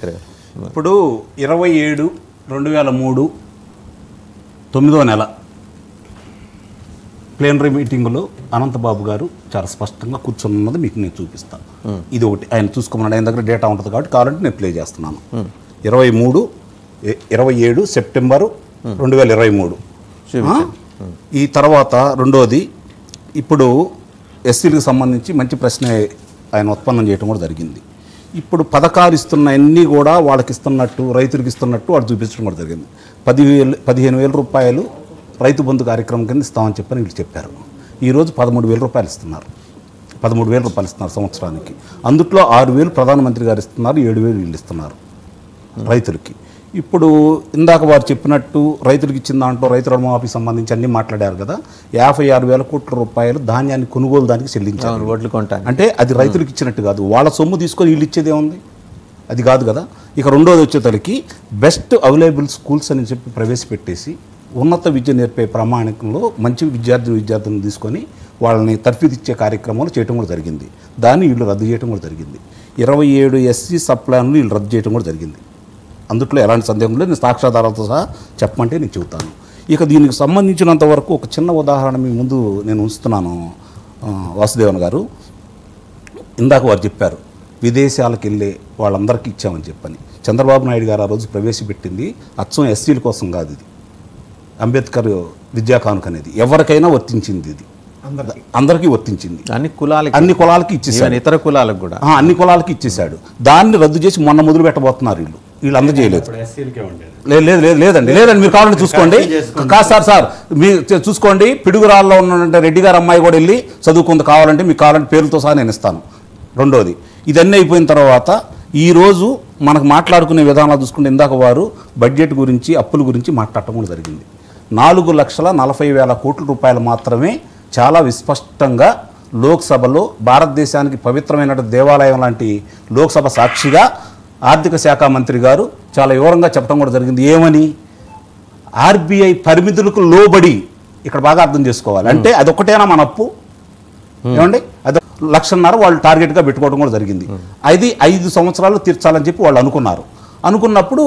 ఇప్పుడు 27/2003 9వ నెల ప్లేనరీ మీటింగులో అనంతబాబు గారు చాలా స్పష్టంగా కూర్చున్నది మీకు నేను చూపిస్తాను. ఇది ఒకటి ఆయన చూసుకోమన్నాడు. ఆయన దగ్గర డేటా ఉంటుంది కాబట్టి కావాలంటే నేను ప్లే చేస్తున్నాను. 27 సెప్టెంబరు 2023. ఈ తర్వాత రెండోది ఇప్పుడు ఎస్సీలకు సంబంధించి మంచి ప్రశ్న ఆయన ఉత్పన్నం చేయడం కూడా జరిగింది. ఇప్పుడు పథకాలు ఇస్తున్న అన్నీ కూడా వాళ్ళకి ఇస్తున్నట్టు రైతులకు ఇస్తున్నట్టు వాళ్ళు చూపించడం కూడా జరిగింది. 15,000 రూపాయలు రైతు బంధు కార్యక్రమం కింద ఇస్తామని చెప్పని వీళ్ళు చెప్పారు. ఈరోజు 13,000 రూపాయలు ఇస్తున్నారు. 13,000 రూపాయలు ఇస్తున్నారు సంవత్సరానికి. అందుట్లో 6,000 ప్రధానమంత్రి గారు ఇస్తున్నారు, 7,000 వీళ్ళు ఇస్తున్నారు రైతులకి. ఇప్పుడు ఇందాక వారు చెప్పినట్టు రైతులకు ఇచ్చిన దాంట్లో రైతు రుణమాఫీ సంబంధించి అన్నీ మాట్లాడారు కదా. 56,000 కోట్ల రూపాయలు ధాన్యాన్ని కొనుగోలు దానికి చెల్లించారు. ఓట్లు కొంటాను అంటే అది రైతులకు ఇచ్చినట్టు కాదు, వాళ్ళ సొమ్ము తీసుకొని వీళ్ళు ఇచ్చేదే ఉంది, అది కాదు కదా. ఇక రెండోది వచ్చేసరికి బెస్ట్ అవైలబుల్ స్కూల్స్ అని చెప్పి ప్రవేశపెట్టేసి ఉన్నత విద్య నేర్పే ప్రామాణికంలో మంచి విద్యార్థులను తీసుకొని వాళ్ళని తర్ఫీదిచ్చే కార్యక్రమాలు చేయడం కూడా జరిగింది. దాన్ని వీళ్ళు రద్దు చేయడం కూడా జరిగింది. 27 ఎస్సీ సప్లాన్లు వీళ్ళు రద్దు చేయడం కూడా జరిగింది. అందుట్లో ఎలాంటి సందేహం లేదు. నేను సాక్ష్యాధారాలతో సహా చెప్పమంటే నేను చెబుతాను. ఇక దీనికి సంబంధించినంత వరకు ఒక చిన్న ఉదాహరణ మీ ముందు నేను ఉంచుతున్నాను. వాసుదేవన్ గారు ఇందాక వారు చెప్పారు విదేశాలకు వెళ్ళే వాళ్ళందరికీ ఇచ్చామని చెప్పని. చంద్రబాబు నాయుడు గారు ఆ రోజు ప్రవేశపెట్టింది అచ్చం ఎస్సీల కోసం కాదు, ఇది అంబేద్కర్ విద్యా కానుక అనేది ఎవరికైనా వర్తించింది, ఇది అందరికీ వర్తించింది. అన్ని కులాలకి ఇచ్చేసాడు, ఇతర కులాలకు కూడా అన్ని కులాలకి ఇచ్చేసాడు. దాన్ని రద్దు చేసి మొన్న మొదలు పెట్టబోతున్నారు వీళ్ళు అందరూ చేయలేదు. లేదండి మీరు కావాలంటే చూసుకోండి. కాదు సార్ మీరు చూసుకోండి. పిడుగురాల్లో ఉన్న రెడ్డి గారు అమ్మాయి కూడా వెళ్ళి చదువుకుంది, కావాలంటే మీకు కావాలంటే పేరుతో సహా నేను ఇస్తాను. రెండోది ఇదన్నీ అయిపోయిన తర్వాత ఈరోజు మనకు మాట్లాడుకునే విధానాలు చూసుకుంటే ఇందాక వారు బడ్జెట్ గురించి అప్పుల గురించి మాట్లాడటం కూడా జరిగింది. 4,40,000 కోట్ల రూపాయలు మాత్రమే చాలా విస్పష్టంగా లోక్సభలో భారతదేశానికి పవిత్రమైన దేవాలయం లాంటి లోక్సభ సాక్షిగా ఆర్థిక శాఖ మంత్రి గారు చాలా వివరంగా చెప్పడం కూడా జరిగింది. ఏమని? ఆర్బీఐ పరిమితులకు లోబడి, ఇక్కడ బాగా అర్థం చేసుకోవాలి, అంటే అదొక్కటేనా మన అప్పు ఏమండి? అది 1,50,000 వాళ్ళు టార్గెట్గా పెట్టుకోవడం కూడా జరిగింది. అది 5 సంవత్సరాలు తీర్చాలని చెప్పి వాళ్ళు అనుకున్నప్పుడు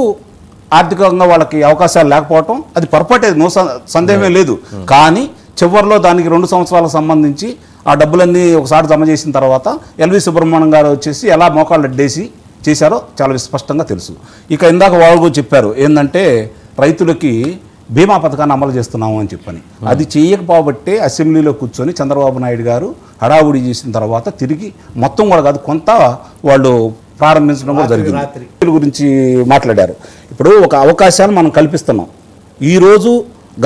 ఆర్థికంగా వాళ్ళకి అవకాశాలు లేకపోవటం అది పొరపాటే, నో సందేహమే లేదు. కానీ చివరిలో దానికి 2 సంవత్సరాలకు సంబంధించి ఆ డబ్బులన్నీ ఒకసారి జమ చేసిన తర్వాత ఎల్వి సుబ్రహ్మణ్యం గారు వచ్చేసి ఎలా మోకాళ్ళు అడ్డేసి చేశారో చాలా స్పష్టంగా తెలుసు. ఇక ఇందాక వాళ్ళు చెప్పారు ఏంటంటే రైతులకి బీమా పథకాన్ని అమలు చేస్తున్నాము అని చెప్పని. అది చేయకపోబట్టే అసెంబ్లీలో కూర్చొని చంద్రబాబు నాయుడు గారు హడావుడి చేసిన తర్వాత తిరిగి మొత్తం కూడా కాదు కొంత వాళ్ళు ప్రారంభించడం కూడా జరిగింది. గురించి మాట్లాడారు. ఇప్పుడు ఒక అవకాశాన్ని మనం కల్పిస్తున్నాం. ఈరోజు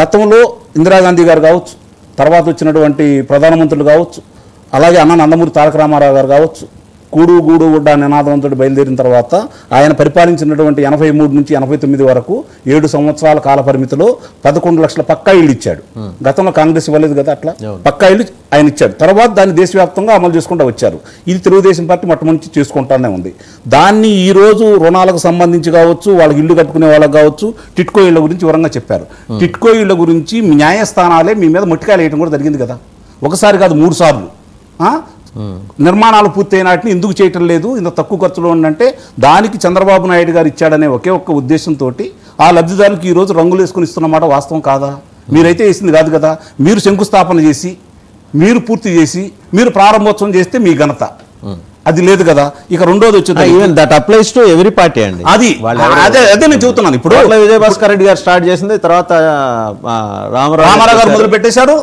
గతంలో ఇందిరాగాంధీ గారు కావచ్చు, తర్వాత వచ్చినటువంటి ప్రధానమంత్రులు కావచ్చు, అలాగే అన్న నందమూరి తారక రామారావు గారు కావచ్చు, కూడు గూడు గుడ్డ నినాదంతో బయలుదేరిన తర్వాత ఆయన పరిపాలించినటువంటి 83 నుంచి 89 వరకు 7 సంవత్సరాల కాల పరిమితిలో 11 లక్షల పక్కా ఇళ్ళు ఇచ్చాడు. గతంలో కాంగ్రెస్ ఇవ్వలేదు కదా, అట్లా పక్కా ఇళ్ళు ఆయన ఇచ్చాడు. తర్వాత దాన్ని దేశవ్యాప్తంగా అమలు చేసుకుంటూ వచ్చారు. ఇది తెలుగుదేశం పార్టీ మొట్టమొదటి చేసుకుంటానే ఉంది. దాన్ని ఈరోజు రుణాలకు సంబంధించి కావచ్చు, వాళ్ళకి ఇల్లు కట్టుకునే వాళ్ళకి కావచ్చు, టిట్కో ఇళ్ల గురించి వివరంగా చెప్పారు. టిట్కో ఇళ్ల గురించి న్యాయస్థానాలే మీ మీద మొట్టికాయలు వేయడం కూడా జరిగింది కదా, ఒకసారి కాదు 3 సార్లు. నిర్మాణాలు పూర్తయిన వాటిని ఎందుకు చేయటం లేదు, ఇంత తక్కువ ఖర్చులో ఉందంటే దానికి చంద్రబాబు నాయుడు గారు ఇచ్చాడనే ఒకే ఒక్క ఉద్దేశంతో ఆ లబ్ధిదారులకు ఈరోజు రంగులు వేసుకుని ఇస్తున్నమాట వాస్తవం కాదా? మీరైతే వేసింది కాదు కదా. మీరు శంకుస్థాపన చేసి, మీరు పూర్తి చేసి, మీరు ప్రారంభోత్సవం చేస్తే మీ ఘనత, అది లేదు కదా. ఇక రెండోది వచ్చేది even that applies to every party అండి. అదే నేను చెబుతున్నాను. ఇప్పుడు విజయభాస్కర్ రెడ్డి గారు స్టార్ట్ చేసింది, తర్వాత రామారావు గారు మొదలు పెట్టేశారు,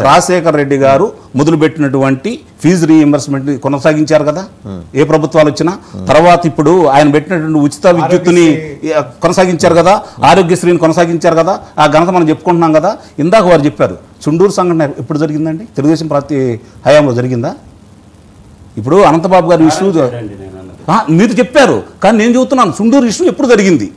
రాజశేఖర రెడ్డి గారు మొదలుపెట్టినటువంటి ఫీజు రీఎంబర్స్మెంట్ కొనసాగించారు కదా ఏ ప్రభుత్వాలు వచ్చినా. తర్వాత ఇప్పుడు ఆయన పెట్టినటువంటి ఉచిత విద్యుత్తుని కొనసాగించారు కదా, ఆరోగ్యశ్రీని కొనసాగించారు కదా. ఆ ఘనత మనం చెప్పుకుంటున్నాం కదా. ఇందాక వారు చెప్పారు చుండూరు సంఘటన ఎప్పుడు జరిగిందండి? తెలుగుదేశం పార్టీ హయాంలో జరిగిందా? ఇప్పుడు అనంతబాబు గారి ఇష్యూ మీరు చెప్పారు, కానీ నేను చెబుతున్నాను చుండూరు ఇష్యూ ఎప్పుడు జరిగింది?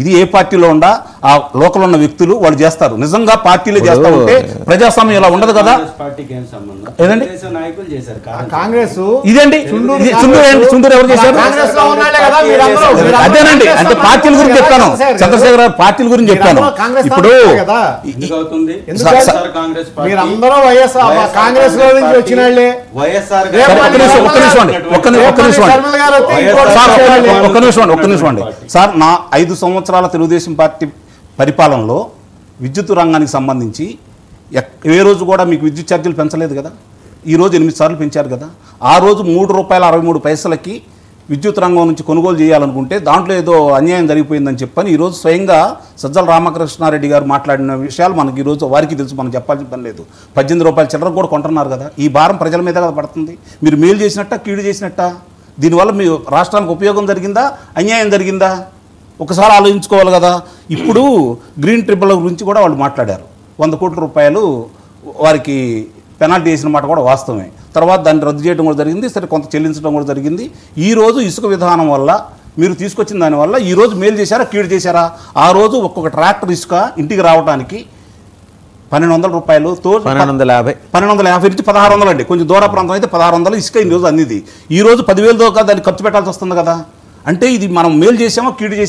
ఇది ఏ పార్టీలో ఉండా ఆ లోకల్ ఉన్న వ్యక్తులు వాళ్ళు చేస్తారు. నిజంగా పార్టీలే చేస్తా ఉంటే ప్రజాస్వామ్యం ఇలా ఉండదు కదా. ఏదండి కాంగ్రెస్ ఇదేంటి చుండూరు ఎవరు చేశారు? అదేనండి, అంటే పార్టీల గురించి చెప్పాను. చంద్రశేఖర్ గారు పార్టీల గురించి చెప్పాను. ఇప్పుడు మీరందరూ కాంగ్రెస్ నుంచి వచ్చిన వాళ్ళే. ఒక్క నిమిషం అండి సార్. నా 5 సంవత్సరాల తెలుగుదేశం పార్టీ పరిపాలనలో విద్యుత్ రంగానికి సంబంధించి ఏ రోజు కూడా మీకు విద్యుత్ ఛార్జీలు పెంచలేదు కదా. ఈ రోజు 8 సార్లు పెంచారు కదా. ఆ రోజు ₹3.63 విద్యుత్ రంగం నుంచి కొనుగోలు చేయాలనుకుంటే దాంట్లో ఏదో అన్యాయం జరిగిపోయిందని చెప్పని ఈరోజు స్వయంగా సజ్జల రామకృష్ణారెడ్డి గారు మాట్లాడిన విషయాలు మనకి ఈరోజు వారికి తెలుసు, మనం చెప్పాల్సిన పని లేదు. ₹18 చిల్లర కూడా కొంటున్నారు కదా. ఈ భారం ప్రజల మీద కదా పడుతుంది. మీరు మేలు చేసినట్ట కీడు చేసినట్ట? దీనివల్ల మీ రాష్ట్రానికి ఉపయోగం జరిగిందా అన్యాయం జరిగిందా ఒకసారి ఆలోచించుకోవాలి కదా. ఇప్పుడు గ్రీన్ ట్రిబ్యునల్ గురించి కూడా వాళ్ళు మాట్లాడారు. ₹100 కోట్ల వారికి పెనాల్టీ వేసిన మాట కూడా వాస్తవమే. తర్వాత దాన్ని రద్దు చేయడం కూడా జరిగింది, సరే కొంత చెల్లించడం కూడా జరిగింది. ఈరోజు ఇసుక విధానం వల్ల మీరు తీసుకొచ్చిన దానివల్ల ఈరోజు మేలు చేశారా కీడు చేశారా? ఆ రోజు ఒక్కొక్క ట్రాక్టర్ ఇసుక ఇంటికి రావడానికి ₹1,200 1250 నుంచి 1600 అండి. కొంచెం దూర ప్రాంతం అయితే 1600 ఇసుక ఈ రోజు అందింది. ఈ రోజు 10,000 దాకా దాన్ని ఖర్చు పెట్టాల్సి వస్తుంది కదా. అంటే ఇది మనం మేలు చేసామో కీడు చేసామో